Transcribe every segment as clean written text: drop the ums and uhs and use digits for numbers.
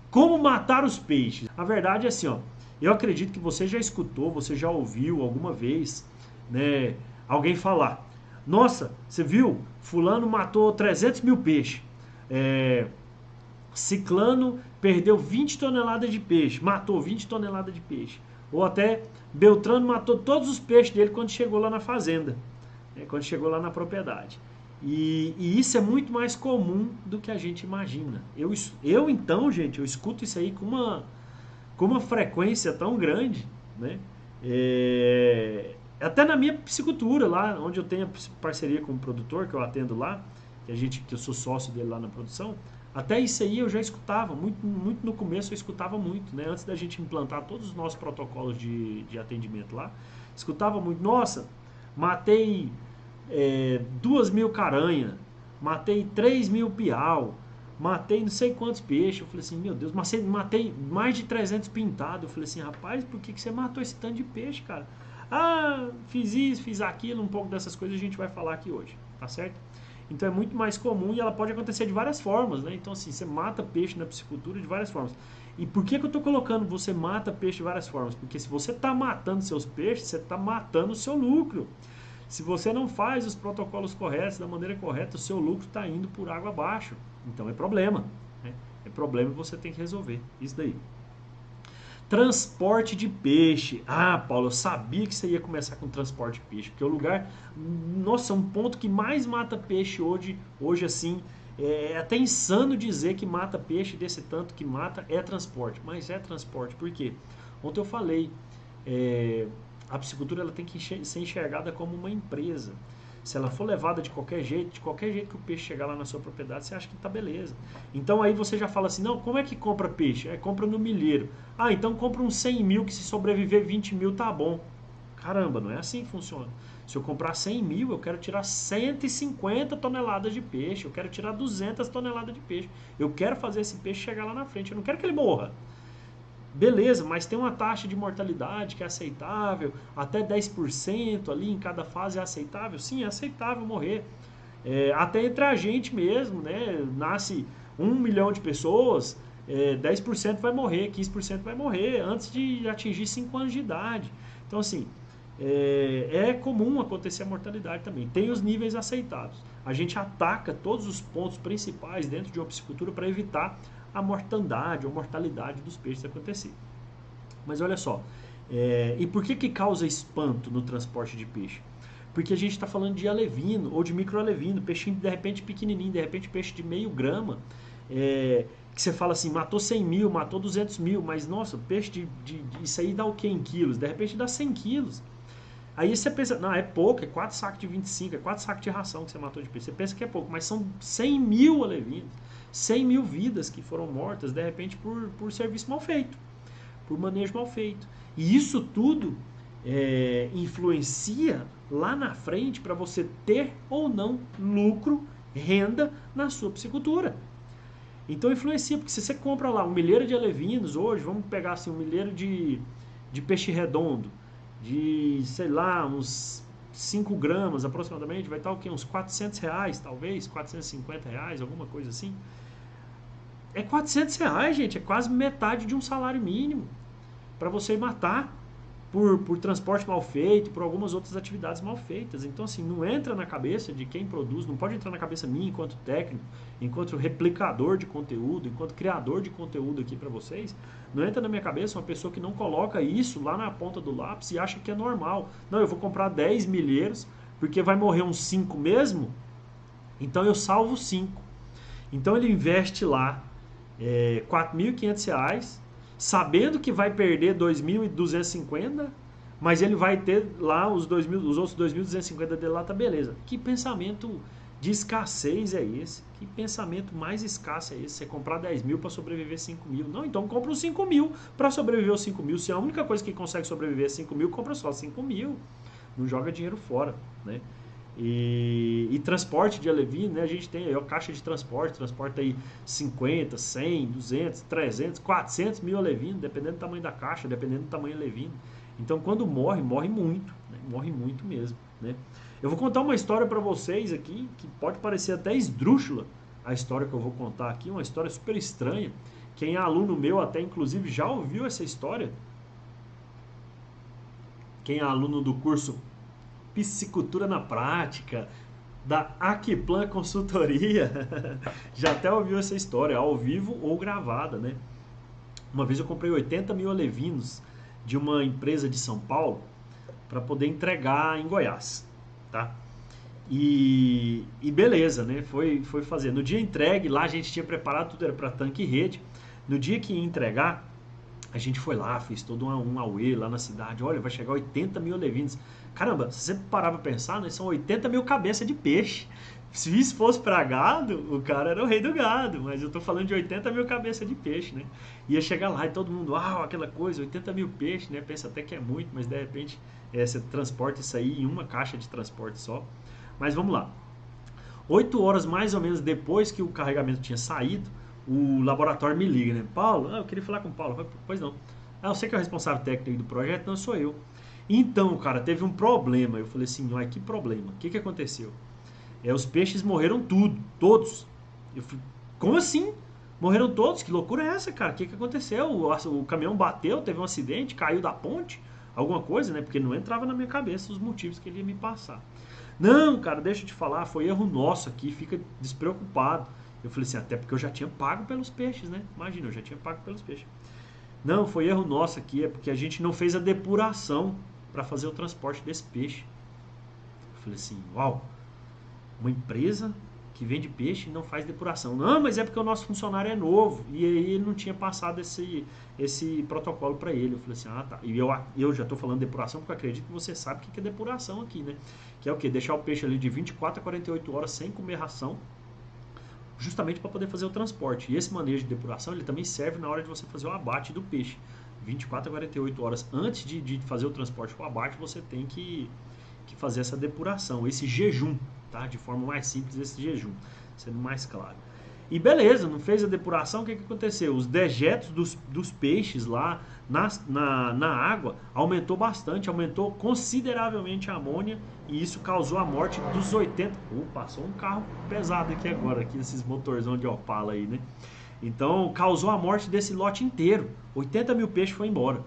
Como matar os peixes? A verdade é assim, ó. Eu acredito que você já escutou, você já ouviu alguma vez, né, alguém falar: Nossa, você viu? Fulano matou 300 mil peixes. É, Ciclano perdeu 20 toneladas de peixe, matou 20 toneladas de peixe. Ou até Beltrano matou todos os peixes dele quando chegou lá na fazenda, né, quando chegou lá na propriedade. E isso é muito mais comum do que a gente imagina. Então, gente, eu escuto isso aí com uma frequência tão grande, né? Até na minha piscicultura, lá onde eu tenho parceria com um produtor que eu atendo lá, que eu sou sócio dele lá na produção, até isso aí eu já escutava, muito no começo eu escutava muito, né? Antes da gente implantar todos os nossos protocolos de atendimento lá, escutava muito: Nossa, matei 2.000 caranha, matei 3.000 piau, matei não sei quantos peixes. Eu falei assim: meu Deus, matei mais de 300 pintados. Eu falei assim: rapaz, por que você matou esse tanto de peixe, cara? Ah, fiz isso, fiz aquilo, um pouco dessas coisas a gente vai falar aqui hoje, tá certo? Então é muito mais comum e ela pode acontecer de várias formas, né? Então assim, você mata peixe na piscicultura de várias formas. E por que eu estou colocando você mata peixe de várias formas? Porque se você está matando seus peixes, você está matando o seu lucro. Se você não faz os protocolos corretos, da maneira correta, o seu lucro está indo por água abaixo. Então é problema, né? É problema e você tem que resolver. Isso daí. Transporte de peixe. Ah, Paulo, eu sabia que você ia começar com transporte de peixe, porque o lugar, nossa, um ponto que mais mata peixe hoje assim, é até insano dizer que mata peixe desse tanto que mata é transporte, mas é transporte. Por quê? Ontem eu falei, é, a piscicultura ela tem que ser enxergada como uma empresa. Se ela for levada de qualquer jeito que o peixe chegar lá na sua propriedade, você acha que tá beleza. Então aí você já fala assim: não, como é que compra peixe? Compra no milheiro. Ah, então compra uns 100 mil que se sobreviver 20 mil tá bom. Caramba, não é assim que funciona. Se eu comprar 100 mil, eu quero tirar 150 toneladas de peixe, eu quero tirar 200 toneladas de peixe. Eu quero fazer esse peixe chegar lá na frente, eu não quero que ele morra. Beleza, mas tem uma taxa de mortalidade que é aceitável, até 10% ali em cada fase é aceitável? Sim, é aceitável morrer. Até entre a gente mesmo, né? Nasce 1 milhão de pessoas, 10% vai morrer, 15% vai morrer antes de atingir 5 anos de idade. Então, assim, é comum acontecer a mortalidade também. Tem os níveis aceitados. A gente ataca todos os pontos principais dentro de uma piscicultura para evitar a mortandade ou mortalidade dos peixes acontecer. Mas olha só, e por que causa espanto no transporte de peixe? Porque a gente está falando de alevino ou de microalevino, peixinho de repente pequenininho, de repente peixe de meio grama, que você fala assim: matou 100 mil, matou 200 mil, mas nossa, peixe isso aí dá o que em quilos? De repente dá 100 quilos. Aí você pensa: não, é pouco, é 4 sacos de 25, é 4 sacos de ração que você matou de peixe. Você pensa que é pouco, mas são 100 mil alevinos, 100 mil vidas que foram mortas, de repente, por serviço mal feito, por manejo mal feito. E isso tudo influencia lá na frente para você ter ou não lucro, renda na sua piscicultura. Então influencia, porque se você compra lá um milheiro de alevinos hoje, vamos pegar assim um milheiro de peixe redondo, de, sei lá, uns 5 gramas aproximadamente, vai estar o quê? Uns R$ 400, talvez, R$ 450, alguma coisa assim. É R$ 400, gente, é quase metade de um salário mínimo para você matar por transporte mal feito, por algumas outras atividades mal feitas. Então, assim, não entra na cabeça de quem produz, não pode entrar na cabeça minha enquanto técnico, enquanto replicador de conteúdo, enquanto criador de conteúdo aqui para vocês, não entra na minha cabeça uma pessoa que não coloca isso lá na ponta do lápis e acha que é normal. Não, eu vou comprar 10 milheiros porque vai morrer uns 5 mesmo, então eu salvo 5. Então ele investe lá R$ 4.500, sabendo que vai perder 2.250, mas ele vai ter lá os outros 2.250 dele lá, tá beleza. Que pensamento de escassez é esse? Que pensamento mais escasso é esse? Você comprar 10 mil para sobreviver 5 mil. Não, então compra os 5 mil para sobreviver os 5 mil. Se a única coisa que consegue sobreviver é 5 mil, compra só 5 mil. Não joga dinheiro fora, né? E transporte de alevino, né? A gente tem aí a caixa de transporte, transporta aí 50, 100, 200, 300, 400 mil alevinos, dependendo do tamanho da caixa, dependendo do tamanho do alevino. Então, quando morre, morre muito, né? Morre muito mesmo, né? Eu vou contar uma história para vocês aqui, que pode parecer até esdrúxula, a história que eu vou contar aqui, uma história super estranha, Quem é aluno meu até inclusive já ouviu essa história. Quem é aluno do curso Piscicultura na Prática, da Aquiplan Consultoria, já até ouviu essa história, ao vivo ou gravada, né? Uma vez eu comprei 80 mil alevinos de uma empresa de São Paulo para poder entregar em Goiás, tá? E beleza, né? Foi fazer. No dia entregue, lá a gente tinha preparado tudo, era para tanque e rede. No dia que ia entregar, a gente foi lá, fez todo um auê lá na cidade. Olha, vai chegar 80 mil alevinos. Caramba, se você parar pra pensar, né, são 80 mil cabeças de peixe. Se isso fosse pra gado, o cara era o rei do gado. Mas eu tô falando de 80 mil cabeças de peixe, né? Ia chegar lá e todo mundo, uau, aquela coisa, 80 mil peixes, né? Pensa até que é muito, mas de repente você transporta isso aí em uma caixa de transporte só. Mas vamos lá. 8 horas mais ou menos depois que o carregamento tinha saído, o laboratório me liga, né? Paulo, eu queria falar com o Paulo. Pois não. Eu sei que é o responsável técnico do projeto, não sou eu. Então, cara, teve um problema. Eu falei assim, uai, que problema? O que aconteceu? Os peixes morreram todos. Eu falei, como assim? Morreram todos? Que loucura é essa, cara? O que aconteceu? O caminhão bateu, teve um acidente, caiu da ponte? Alguma coisa, né? Porque não entrava na minha cabeça os motivos que ele ia me passar. Não, cara, deixa eu te falar, foi erro nosso aqui, fica despreocupado. Eu falei assim, até porque eu já tinha pago pelos peixes, né? Imagina, eu já tinha pago pelos peixes. Não, foi erro nosso aqui, é porque a gente não fez a depuração para fazer o transporte desse peixe. Eu falei assim, uau, uma empresa que vende peixe e não faz depuração. Não, mas é porque o nosso funcionário é novo e aí ele não tinha passado esse protocolo para ele. Eu falei assim, ah tá. E eu já estou falando de depuração porque eu acredito que você sabe o que é depuração aqui, né? Que é o quê? Deixar o peixe ali de 24 a 48 horas sem comer ração, justamente para poder fazer o transporte. E esse manejo de depuração, ele também serve na hora de você fazer o abate do peixe. 24 a 48 horas antes de fazer o transporte para o abate, você tem que fazer essa depuração, esse jejum, tá? De forma mais simples, esse jejum, sendo mais claro. E beleza, não fez a depuração, o que aconteceu? Os dejetos dos peixes lá na água aumentou bastante, aumentou consideravelmente a amônia e isso causou a morte dos 80. Passou um carro pesado aqui agora, aqui esses motorzão de Opala aí, né? Então causou a morte desse lote inteiro. 80 mil peixes foi embora.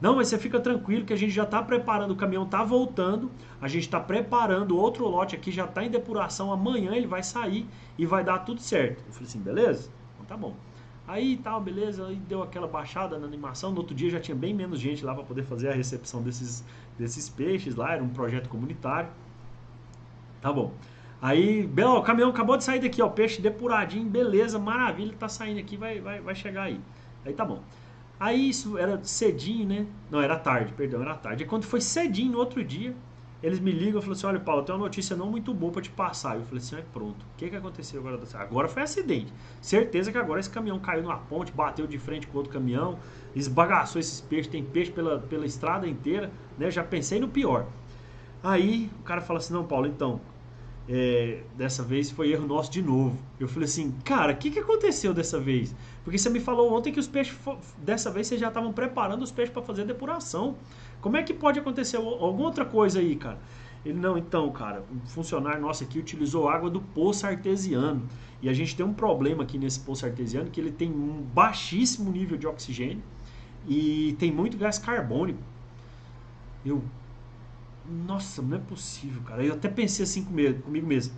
Não, mas você fica tranquilo que a gente já está preparando, o caminhão está voltando, a gente está preparando outro lote aqui, já está em depuração, amanhã ele vai sair e vai dar tudo certo. Eu falei assim, beleza? Então tá bom. Aí tal, beleza, aí deu aquela baixada na animação, no outro dia já tinha bem menos gente lá para poder fazer a recepção desses peixes lá, era um projeto comunitário. Tá bom. Aí, o caminhão acabou de sair daqui, ó, peixe depuradinho, beleza, maravilha, tá saindo aqui, vai chegar aí. Aí tá bom. Aí isso era cedinho, né? Não, era tarde, perdão, era tarde. E quando foi cedinho no outro dia, eles me ligam e falam assim, olha Paulo, tem uma notícia não muito boa pra te passar. Eu falei assim, pronto, o que aconteceu agora? Agora foi acidente. Certeza que agora esse caminhão caiu numa ponte, bateu de frente com outro caminhão, esbagaçou esses peixes, tem peixe pela estrada inteira, né? Já pensei no pior. Aí o cara fala assim, não Paulo, então, dessa vez foi erro nosso de novo. Eu falei assim, cara, o que aconteceu dessa vez? Porque você me falou ontem que os peixes, dessa vez vocês já estavam preparando os peixes para fazer depuração. Como é que pode acontecer alguma outra coisa aí, cara? Ele, não, então, cara, um funcionário nosso aqui utilizou água do poço artesiano. E a gente tem um problema aqui nesse poço artesiano, que ele tem um baixíssimo nível de oxigênio e tem muito gás carbônico. Nossa, não é possível, cara. Eu até pensei assim comigo mesmo.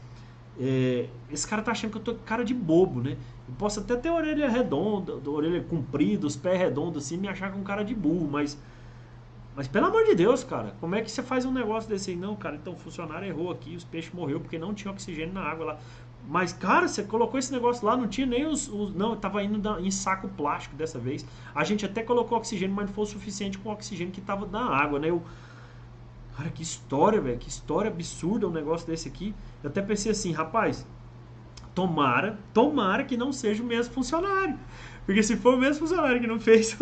Esse cara tá achando que eu tô com cara de bobo, né? Eu posso até ter a orelha redonda, a orelha comprida, os pés redondos assim, me achar com cara de burro, mas pelo amor de Deus, cara, como é que você faz um negócio desse aí? Não, cara, então o funcionário errou aqui, os peixes morreu porque não tinha oxigênio na água lá. Mas, cara, você colocou esse negócio lá, não tinha nem não, tava indo em saco plástico dessa vez. A gente até colocou oxigênio, mas não foi o suficiente com o oxigênio que tava na água, né? Cara, que história, velho, que história absurda um negócio desse aqui. Eu até pensei assim, rapaz, tomara que não seja o mesmo funcionário. Porque se for o mesmo funcionário que não fez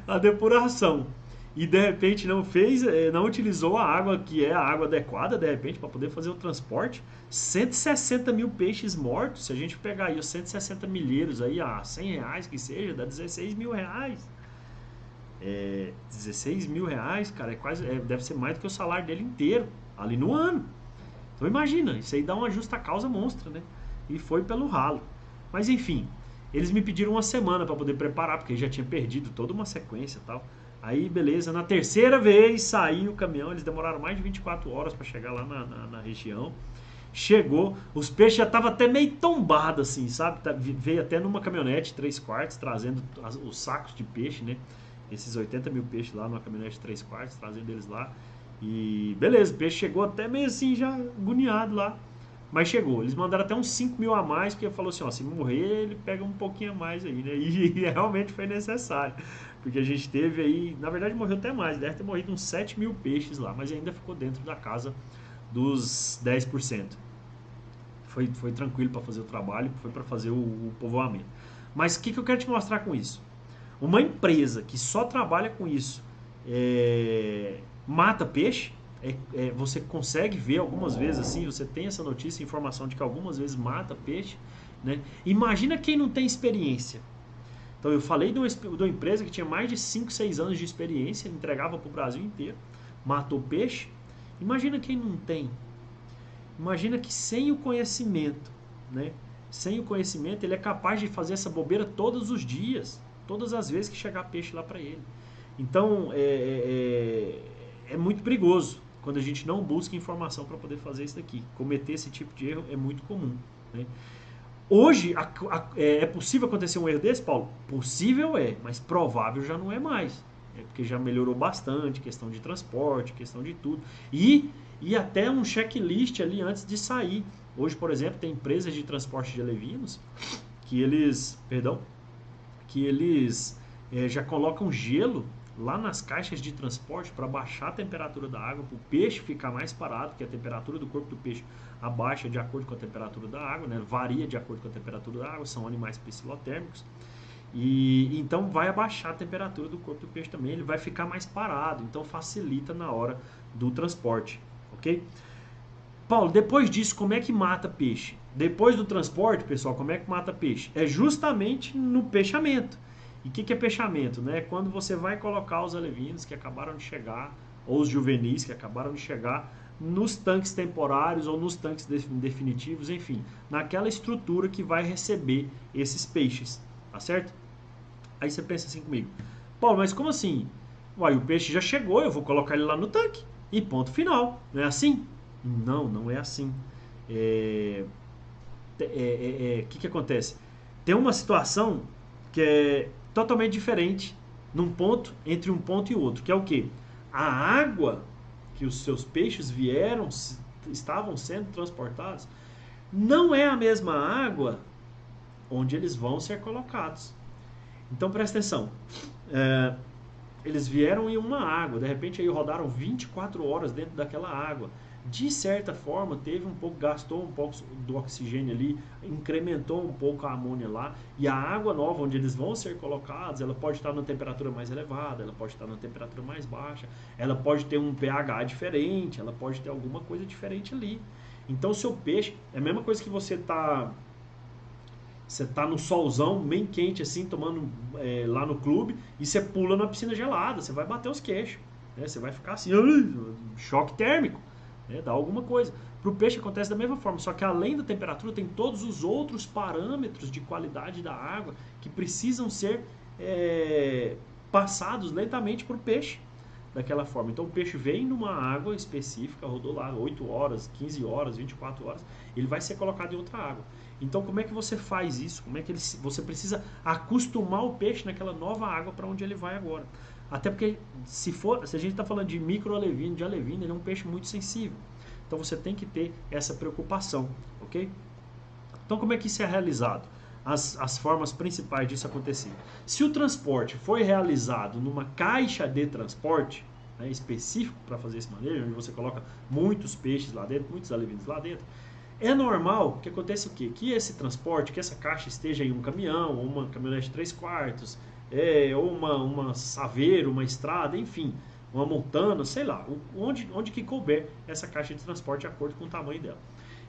a depuração e de repente não fez, não utilizou a água que é a água adequada, de repente, para poder fazer o transporte, 160 mil peixes mortos, se a gente pegar aí os 160 milheiros aí a 100 reais que seja, dá 16 mil reais. 16 mil reais, cara, deve ser mais do que o salário dele inteiro, ali no ano. Então imagina, isso aí dá uma justa causa monstra, né? E foi pelo ralo. Mas enfim, Eles me pediram uma semana para poder preparar, porque já tinha perdido toda uma sequência e tal. Aí, beleza, na terceira vez saiu o caminhão, eles demoraram mais de 24 horas para chegar lá na região. Chegou, os peixes já estavam até meio tombados, assim, sabe? Veio até numa caminhonete 3/4, trazendo os sacos de peixe, né? Esses 80 mil peixes lá numa caminhonete 3/4, trazendo eles lá. E beleza, o peixe chegou até meio assim, já agoniado lá. Mas chegou, eles mandaram até uns 5 mil a mais, porque falou assim, ó, se morrer, ele pega um pouquinho a mais aí, né? E realmente foi necessário. Porque a gente teve aí, na verdade morreu até mais, deve ter morrido uns 7 mil peixes lá, mas ainda ficou dentro da casa dos 10%. Foi tranquilo para fazer o trabalho, foi para fazer o povoamento. Mas o que eu quero te mostrar com isso? Uma empresa que só trabalha com isso mata peixe. Você consegue ver algumas vezes assim, você tem essa notícia, informação de que algumas vezes mata peixe, né? Imagina quem não tem experiência. Então eu falei de uma empresa que tinha mais de 5, 6 anos de experiência, entregava para o Brasil inteiro, matou peixe. Imagina quem não tem. Imagina que sem o conhecimento, né? Sem o conhecimento, ele é capaz de fazer essa bobeira todos os dias, todas as vezes que chegar peixe lá para ele. Então, é muito perigoso quando a gente não busca informação para poder fazer isso daqui. Cometer esse tipo de erro é muito comum, né? Hoje, é possível acontecer um erro desse, Paulo? Possível é, mas provável já não é mais. Porque já melhorou bastante, questão de transporte, questão de tudo. E até um checklist ali antes de sair. Hoje, por exemplo, tem empresas de transporte de alevinos que eles já colocam gelo lá nas caixas de transporte para baixar a temperatura da água, para o peixe ficar mais parado, porque a temperatura do corpo do peixe abaixa de acordo com a temperatura da água, né? Varia de acordo com a temperatura da água, são animais piscilotérmicos. E então vai abaixar a temperatura do corpo do peixe também, ele vai ficar mais parado, então facilita na hora do transporte, ok? Paulo, depois disso, como é que mata peixe? Depois do transporte, pessoal, como é que mata peixe? É justamente no peixamento. E o que é peixamento? Né? Quando você vai colocar os alevinos que acabaram de chegar, ou os juvenis que acabaram de chegar, nos tanques temporários ou nos tanques definitivos, enfim, naquela estrutura que vai receber esses peixes, tá certo? Aí você pensa assim comigo, Paulo, mas como assim? Uai, o peixe já chegou, eu vou colocar ele lá no tanque e ponto final, não é assim? Não, não é assim. Que acontece? Tem uma situação que é totalmente diferente entre um ponto e outro, que é o quê? A água que os seus peixes estavam sendo transportados, não é a mesma água onde eles vão ser colocados. Então presta atenção. Eles vieram em uma água, de repente aí rodaram 24 horas dentro daquela água. De certa forma, gastou um pouco do oxigênio ali, incrementou um pouco a amônia lá, e a água nova onde eles vão ser colocados, ela pode estar numa temperatura mais elevada, ela pode estar numa temperatura mais baixa, ela pode ter um pH diferente, ela pode ter alguma coisa diferente ali. Então o seu peixe, é a mesma coisa que você tá no solzão, bem quente assim, tomando lá no clube, e você pula na piscina gelada, você vai bater os queixos, né? Você vai ficar assim, choque térmico. Dá alguma coisa. Para o peixe acontece da mesma forma, só que além da temperatura tem todos os outros parâmetros de qualidade da água que precisam ser passados lentamente para o peixe daquela forma. Então o peixe vem numa água específica, rodou lá 8 horas, 15 horas, 24 horas, ele vai ser colocado em outra água. Então como é que você faz isso? Como é que você precisa acostumar o peixe naquela nova água para onde ele vai agora? Até porque se a gente está falando de micro-alevino, de alevino, ele é um peixe muito sensível. Então você tem que ter essa preocupação, ok? Então como é que isso é realizado? As formas principais disso acontecer. Se o transporte foi realizado numa caixa de transporte, né, específico para fazer esse manejo, onde você coloca muitos peixes lá dentro, muitos alevinos lá dentro, é normal que aconteça o quê? Que esse transporte, que essa caixa esteja em um caminhão, ou uma caminhonete 3/4, ou uma saveiro, uma estrada, enfim, uma montana, sei lá, onde que couber essa caixa de transporte de acordo com o tamanho dela.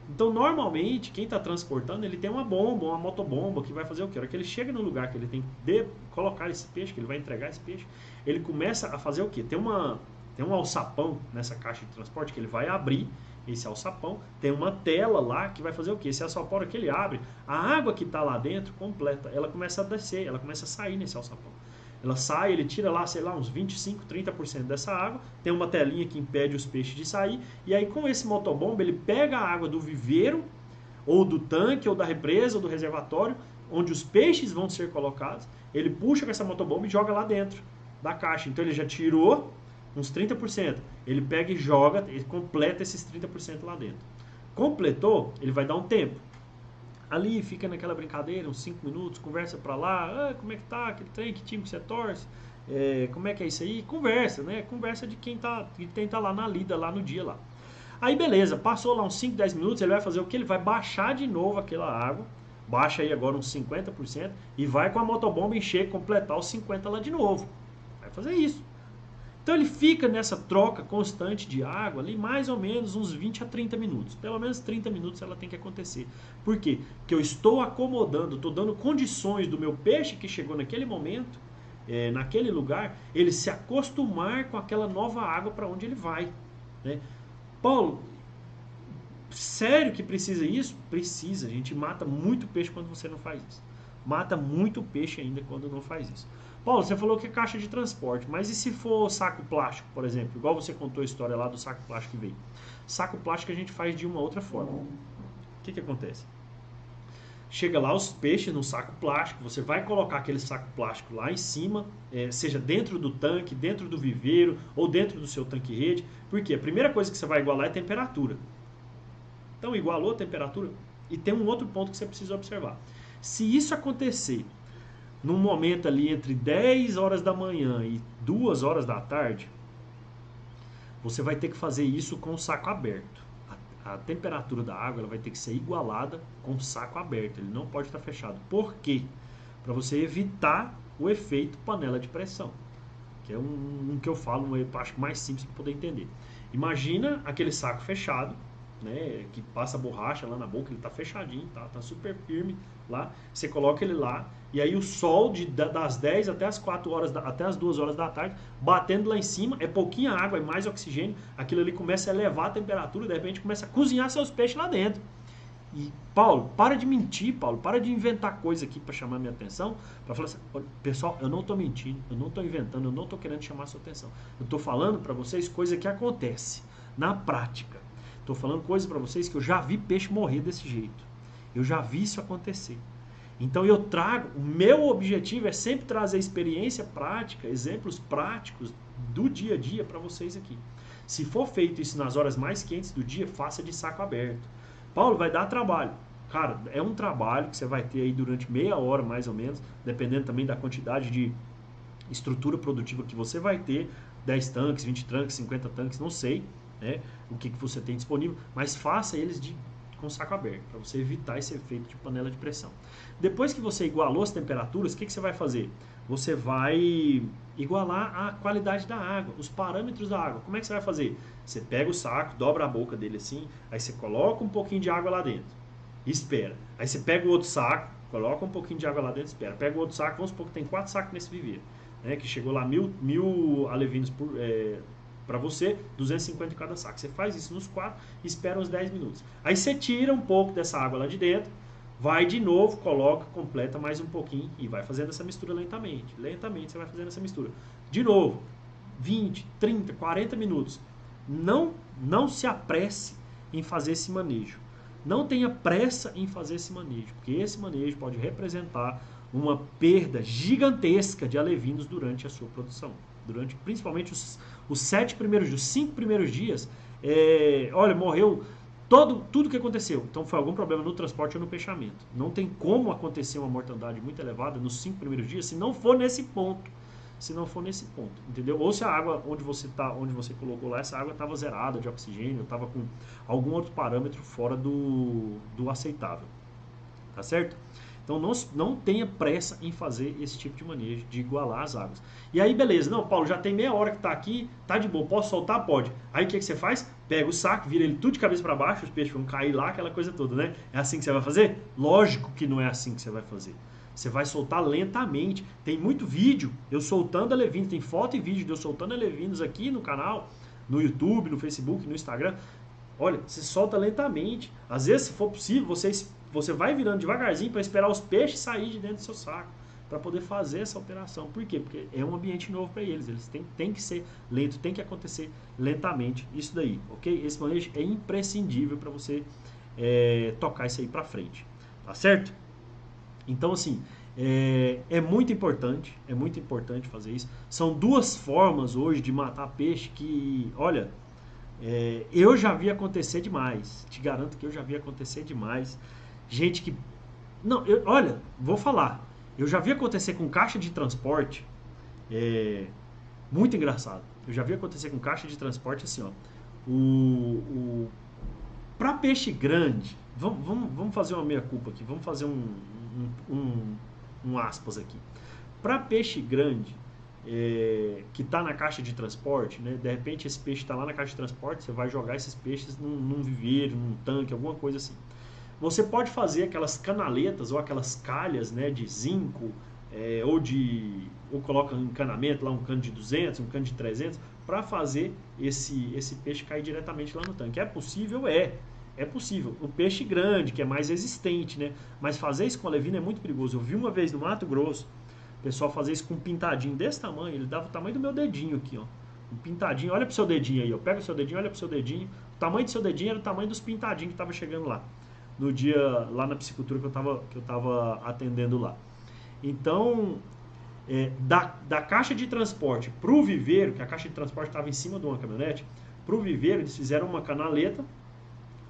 Então, normalmente, quem está transportando, ele tem uma bomba, uma motobomba, que vai fazer o quê? A hora que ele chega no lugar que ele tem que colocar esse peixe, que ele vai entregar esse peixe, ele começa a fazer o quê? Tem um alçapão nessa caixa de transporte que ele vai abrir esse alçapão, tem uma tela lá que vai fazer o quê? Esse alçapão que ele abre, a água que está lá dentro, completa, ela começa a descer, ela começa a sair nesse alçapão. Ela sai, ele tira lá, sei lá, uns 25, 30% dessa água, tem uma telinha que impede os peixes de sair, e aí com esse motobomba ele pega a água do viveiro, ou do tanque, ou da represa, ou do reservatório, onde os peixes vão ser colocados, ele puxa com essa motobomba e joga lá dentro da caixa. Então ele já tirou uns 30%. Ele pega e joga, ele completa esses 30% lá dentro. Completou, ele vai dar um tempo. Ali fica naquela brincadeira, uns 5 minutos, conversa pra lá, ah, como é que tá aquele trem, que time que você torce, como é que é isso aí? Conversa, né? Conversa de quem tá lá na lida, lá no dia lá. Aí beleza, passou lá uns 5, 10 minutos, ele vai fazer o que? Ele vai baixar de novo aquela água, baixa aí agora uns 50% e vai com a motobomba encher, completar os 50% lá de novo. Vai fazer isso. Então ele fica nessa troca constante de água ali mais ou menos uns 20 a 30 minutos. Pelo menos 30 minutos ela tem que acontecer. Por quê? Porque eu estou acomodando, estou dando condições do meu peixe que chegou naquele momento, naquele lugar, ele se acostumar com aquela nova água para onde ele vai. Né? Paulo, sério que precisa isso? Precisa. A gente mata muito peixe quando você não faz isso. Mata muito peixe ainda quando não faz isso. Paulo, você falou que é caixa de transporte, mas e se for saco plástico, por exemplo? Igual você contou a história lá do saco plástico que veio. Saco plástico a gente faz de uma outra forma. O que acontece? Chega lá os peixes no saco plástico, você vai colocar aquele saco plástico lá em cima, seja dentro do tanque, dentro do viveiro ou dentro do seu tanque-rede. Por quê? A primeira coisa que você vai igualar é a temperatura. Então, igualou a temperatura. E tem um outro ponto que você precisa observar. Se isso acontecer num momento ali entre 10 horas da manhã e 2 horas da tarde, você vai ter que fazer isso com o saco aberto. A temperatura da água ela vai ter que ser igualada com o saco aberto. Ele não pode estar fechado. Por quê? Para você evitar o efeito panela de pressão. Que é um que eu falo, eu acho mais simples para poder entender. Imagina aquele saco fechado, né, que passa borracha lá na boca, ele está fechadinho, tá super firme lá. Você coloca ele lá, e aí o sol das 10 até as 4 horas, até as 2 horas da tarde, batendo lá em cima, é pouquinha água, é mais oxigênio, aquilo ali começa a elevar a temperatura, de repente começa a cozinhar seus peixes lá dentro. E, Paulo, para de mentir, Paulo, para de inventar coisa aqui para chamar minha atenção, para falar assim, pessoal, eu não estou mentindo, eu não estou inventando, eu não estou querendo chamar sua atenção. Eu estou falando para vocês coisa que acontece na prática. Estou falando coisas para vocês que eu já vi peixe morrer desse jeito. Eu já vi isso acontecer. Então eu trago, o meu objetivo é sempre trazer experiência prática, exemplos práticos do dia a dia para vocês aqui. Se for feito isso nas horas mais quentes do dia, faça de saco aberto. Paulo, vai dar trabalho. Cara, é um trabalho que você vai ter aí durante meia hora mais ou menos, dependendo também da quantidade de estrutura produtiva que você vai ter, 10 tanques, 20 tanques, 50 tanques, não sei, né, o que você tem disponível, mas faça eles com saco aberto, para você evitar esse efeito de panela de pressão. Depois que você igualou as temperaturas, o que você vai fazer? Você vai igualar a qualidade da água, os parâmetros da água. Como é que você vai fazer? Você pega o saco, dobra a boca dele assim, aí você coloca um pouquinho de água lá dentro e espera. Aí você pega o outro saco, coloca um pouquinho de água lá dentro e espera. Pega o outro saco, vamos supor que tem 4 sacos nesse viveiro, né, que chegou lá 1000 alevinos para você, 250 em cada saco. Você faz isso nos 4 e espera uns 10 minutos. Aí você tira um pouco dessa água lá de dentro, vai de novo, coloca, completa mais um pouquinho e vai fazendo essa mistura lentamente. Lentamente você vai fazendo essa mistura. De novo, 20, 30, 40 minutos. Não se apresse em fazer esse manejo. Não tenha pressa em fazer esse manejo, porque esse manejo pode representar uma perda gigantesca de alevinos durante a sua produção. Durante principalmente os 7 primeiros dias, os 5 primeiros dias, olha, morreu tudo que aconteceu. Então foi algum problema no transporte ou no peixamento. Não tem como acontecer uma mortandade muito elevada nos 5 primeiros dias se não for nesse ponto. Se não for nesse ponto, entendeu? Ou se a água onde você colocou lá, essa água estava zerada de oxigênio, estava com algum outro parâmetro fora do aceitável. Tá certo? Então não tenha pressa em fazer esse tipo de manejo, de igualar as águas. E aí beleza, não, Paulo, já tem meia hora que está aqui, tá de boa, posso soltar? Pode. Aí o que você faz? Pega o saco, vira ele tudo de cabeça para baixo, os peixes vão cair lá, aquela coisa toda, né? É assim que você vai fazer? Lógico que não é assim que você vai fazer. Você vai soltar lentamente. Tem muito vídeo eu soltando alevinos, tem foto e vídeo de eu soltando alevinos aqui no canal, no YouTube, no Facebook, no Instagram. Olha, se solta lentamente. Às vezes, se for possível, você vai virando devagarzinho para esperar os peixes sair de dentro do seu saco, para poder fazer essa operação. Por quê? Porque é um ambiente novo para eles. Eles têm que ser lento, tem que acontecer lentamente isso daí, ok? Esse manejo é imprescindível para você tocar isso aí para frente, tá certo? Então, assim, é muito importante fazer isso. São duas formas hoje de matar peixe que, olha, eu já vi acontecer demais. Te garanto que eu já vi acontecer demais. Gente que... Não, olha, vou falar. Eu já vi acontecer com caixa de transporte. Muito engraçado. Eu já vi acontecer com caixa de transporte assim, ó. Para peixe grande, vamos fazer uma meia-culpa aqui. Vamos fazer um aspas aqui. Para peixe grande, que está na caixa de transporte, né? De repente esse peixe está lá na caixa de transporte, você vai jogar esses peixes num viveiro, num tanque, alguma coisa assim. Você pode fazer aquelas canaletas ou aquelas calhas, né, de zinco, ou coloca um encanamento lá, um cano de 200, um cano de 300, para fazer esse peixe cair diretamente lá no tanque. É possível? É possível. O peixe grande, que é mais resistente, né? Mas fazer isso com a levina é muito perigoso. Eu vi uma vez no Mato Grosso, o pessoal fazer isso com um pintadinho desse tamanho, ele dava o tamanho do meu dedinho aqui, ó. Um pintadinho, olha pro seu dedinho aí, ó. Pega o seu dedinho, olha pro seu dedinho. O tamanho do seu dedinho era o tamanho dos pintadinhos que tava chegando lá. No dia, lá na piscicultura que eu tava atendendo lá. Então, da caixa de transporte pro viveiro, que a caixa de transporte estava em cima de uma caminhonete, pro viveiro eles fizeram uma canaleta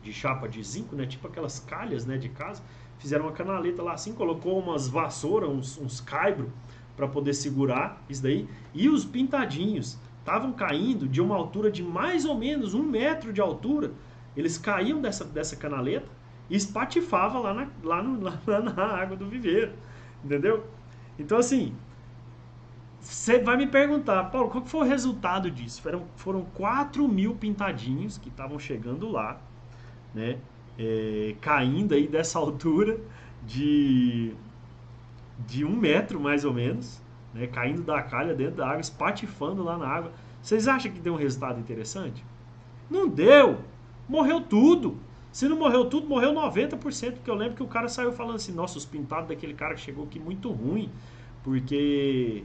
de chapa de zinco, né? Tipo aquelas calhas, né, de casa. Fizeram uma canaleta lá assim, colocou umas vassouras, uns caibros para poder segurar isso daí. E os pintadinhos estavam caindo de uma altura de mais ou menos 1 metro de altura. Eles caíam dessa canaleta e espatifavam lá na água do viveiro. Entendeu? Então, assim, você vai me perguntar, Paulo, qual que foi o resultado disso? Foram 4.000 pintadinhos que estavam chegando lá, né? Caindo aí dessa altura de 1 metro mais ou menos, né? Caindo da calha dentro da água, espatifando lá na água. Vocês acham que deu um resultado interessante? Não deu! Morreu tudo! Se não morreu tudo, morreu 90%, porque eu lembro que o cara saiu falando assim, nossa, os pintados daquele cara que chegou aqui muito ruim, porque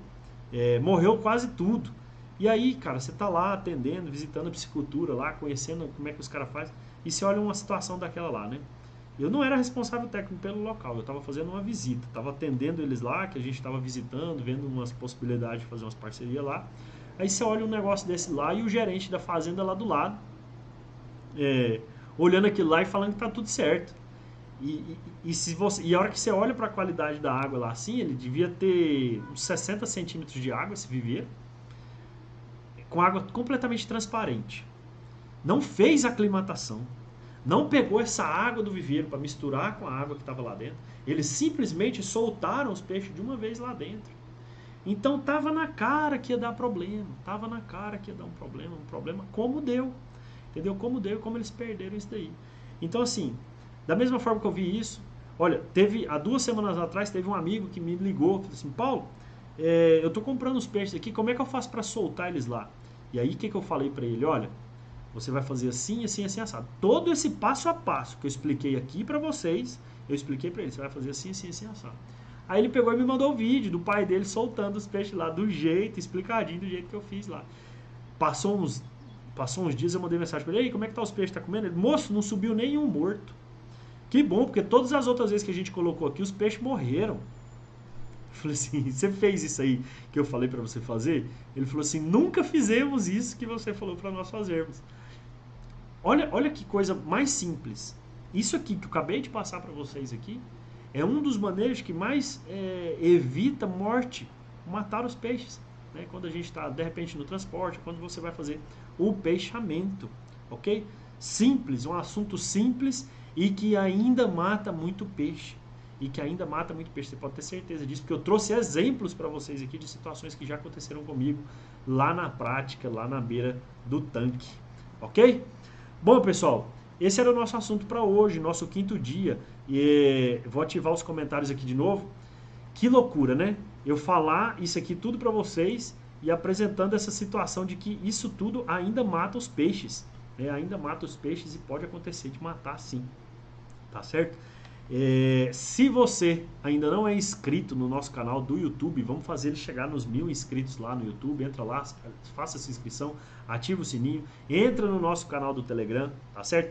morreu quase tudo. E aí, cara, você tá lá atendendo, visitando a piscicultura lá, conhecendo como é que os caras fazem, e você olha uma situação daquela lá, né? Eu não era responsável técnico pelo local, eu estava fazendo uma visita, estava atendendo eles lá, que a gente estava visitando, vendo umas possibilidades de fazer umas parcerias lá. Aí você olha um negócio desse lá e o gerente da fazenda lá do lado, olhando aquilo lá e falando que tá tudo certo. E a hora que você olha para a qualidade da água lá assim, ele devia ter uns 60 centímetros de água, esse viveiro, com água completamente transparente. Não fez aclimatação. Não pegou essa água do viveiro para misturar com a água que estava lá dentro. Eles simplesmente soltaram os peixes de uma vez lá dentro. Então tava na cara que ia dar problema. Tava na cara que ia dar um problema como deu. Entendeu? Como deu, como eles perderam isso daí. Então assim, da mesma forma que eu vi isso, olha, há 2 semanas atrás teve um amigo que me ligou, falou assim, Paulo, eu tô comprando os peixes aqui, como é que eu faço para soltar eles lá? E aí o que eu falei para ele? Olha, você vai fazer assim, assim, assim, assado. Todo esse passo a passo que eu expliquei aqui para vocês, eu expliquei para ele, você vai fazer assim, assim, assim, assado. Aí ele pegou e me mandou o vídeo do pai dele soltando os peixes lá, do jeito, explicadinho, do jeito que eu fiz lá. Passou uns dias, eu mandei mensagem para ele, ei, como é que tá os peixes, tá comendo? Ele, moço, não subiu nenhum morto. Que bom, porque todas as outras vezes que a gente colocou aqui, os peixes morreram. Eu falei assim, você fez isso aí que eu falei para você fazer? Ele falou assim, nunca fizemos isso que você falou para nós fazermos. Olha que coisa mais simples. Isso aqui que eu acabei de passar para vocês aqui, é um dos manejos que mais evita morte, matar os peixes. Né? Quando a gente está, de repente, no transporte, quando você vai fazer o peixamento. Ok? Simples, um assunto simples e que ainda mata muito peixe. Você pode ter certeza disso, porque eu trouxe exemplos para vocês aqui de situações que já aconteceram comigo lá na prática, lá na beira do tanque. Ok? Bom, pessoal, esse era o nosso assunto para hoje, nosso 5º dia. E vou ativar os comentários aqui de novo. Que loucura, né? Eu falar isso aqui tudo para vocês e apresentando essa situação de que isso tudo ainda mata os peixes. né, ainda mata os peixes e pode acontecer de matar sim, tá certo? Se você ainda não é inscrito no nosso canal do YouTube, vamos fazer ele chegar nos 1000 inscritos lá no YouTube. Entra lá, faça essa inscrição, ativa o sininho, entra no nosso canal do Telegram, tá certo?